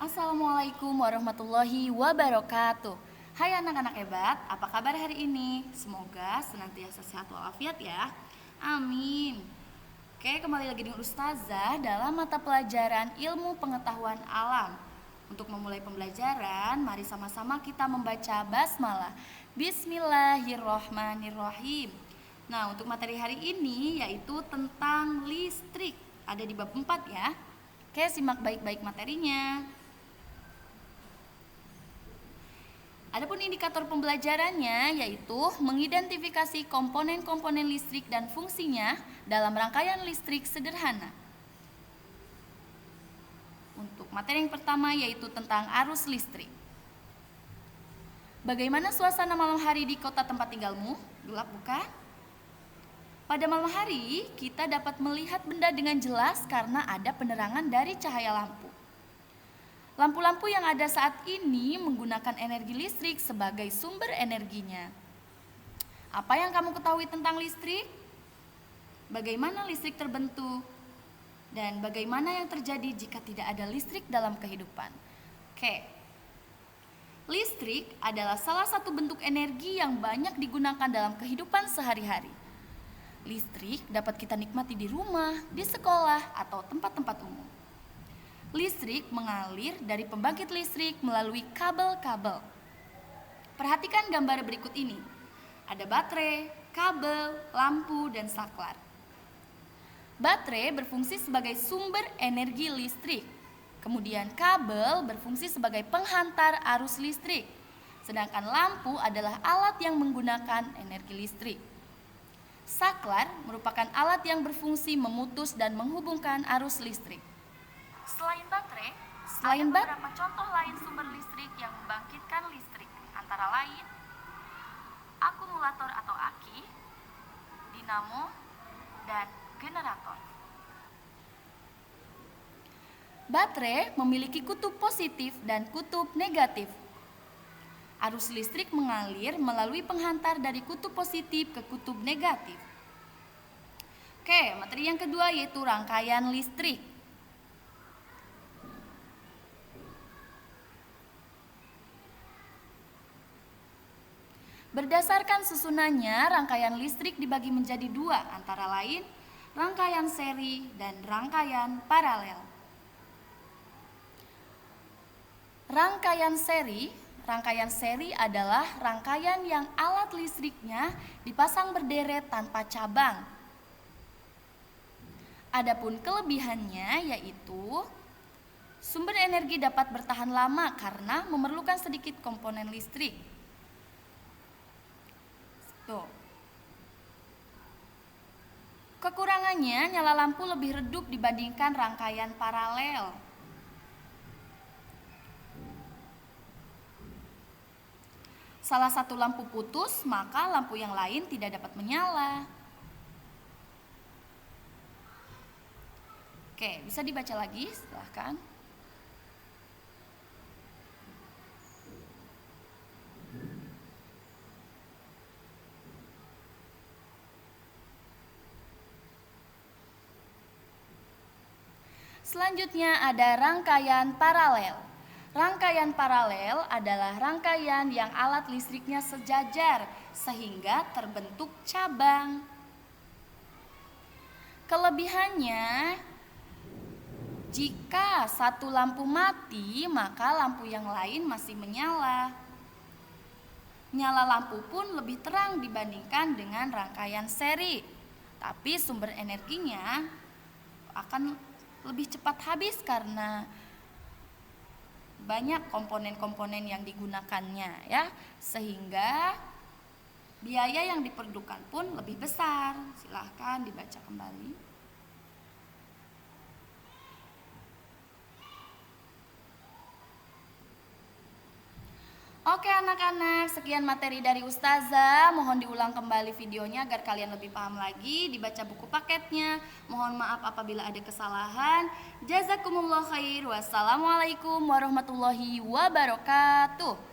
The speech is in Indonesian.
Assalamualaikum warahmatullahi wabarakatuh. Hai anak-anak hebat, apa kabar hari ini? Semoga senantiasa sehat walafiat ya. Amin. Oke, kembali lagi dengan Ustazah dalam mata pelajaran Ilmu Pengetahuan Alam. Untuk memulai pembelajaran, mari sama-sama kita membaca basmalah. Bismillahirrohmanirrohim. Nah, untuk materi hari ini yaitu tentang listrik. Ada di bab 4 ya. Oke, simak baik-baik materinya. Adapun indikator pembelajarannya yaitu mengidentifikasi komponen-komponen listrik dan fungsinya dalam rangkaian listrik sederhana. Untuk materi yang pertama yaitu tentang arus listrik. Bagaimana suasana malam hari di kota tempat tinggalmu? Gelap bukan? Pada malam hari, kita dapat melihat benda dengan jelas karena ada penerangan dari cahaya lampu. Lampu-lampu yang ada saat ini menggunakan energi listrik sebagai sumber energinya. Apa yang kamu ketahui tentang listrik? Bagaimana listrik terbentuk? Dan bagaimana yang terjadi jika tidak ada listrik dalam kehidupan? Oke. Listrik adalah salah satu bentuk energi yang banyak digunakan dalam kehidupan sehari-hari. Listrik dapat kita nikmati di rumah, di sekolah, atau tempat-tempat umum. Listrik mengalir dari pembangkit listrik melalui kabel-kabel. Perhatikan gambar berikut ini. Ada baterai, kabel, lampu, dan saklar. Baterai berfungsi sebagai sumber energi listrik. Kemudian kabel berfungsi sebagai penghantar arus listrik. Sedangkan lampu adalah alat yang menggunakan energi listrik. Saklar merupakan alat yang berfungsi memutus dan menghubungkan arus listrik. Selain baterai, ada beberapa contoh lain sumber listrik yang membangkitkan listrik, antara lain akumulator atau aki, dinamo, dan generator. Baterai memiliki kutub positif dan kutub negatif. Arus listrik mengalir melalui penghantar dari kutub positif ke kutub negatif. Oke, materi yang kedua yaitu rangkaian listrik. Berdasarkan susunannya, rangkaian listrik dibagi menjadi dua, antara lain rangkaian seri dan rangkaian paralel. Rangkaian seri adalah rangkaian yang alat listriknya dipasang berderet tanpa cabang. Adapun kelebihannya yaitu sumber energi dapat bertahan lama karena memerlukan sedikit komponen listrik. Tuh. Kekurangannya, nyala lampu lebih redup dibandingkan rangkaian paralel. Salah satu lampu putus, maka lampu yang lain tidak dapat menyala. Oke, bisa dibaca lagi, silahkan. Selanjutnya ada rangkaian paralel. Rangkaian paralel adalah rangkaian yang alat listriknya sejajar sehingga terbentuk cabang. Kelebihannya, jika satu lampu mati, maka lampu yang lain masih menyala. Nyala lampu pun lebih terang dibandingkan dengan rangkaian seri, tapi sumber energinya akan lebih cepat habis karena banyak komponen-komponen yang digunakannya ya, sehingga biaya yang diperlukan pun lebih besar. Silahkan dibaca kembali. Oke anak-anak, sekian materi dari Ustazah. Mohon diulang kembali videonya agar kalian lebih paham lagi. Dibaca buku paketnya. Mohon maaf apabila ada kesalahan. Jazakumullah khair. Wassalamualaikum warahmatullahi wabarakatuh.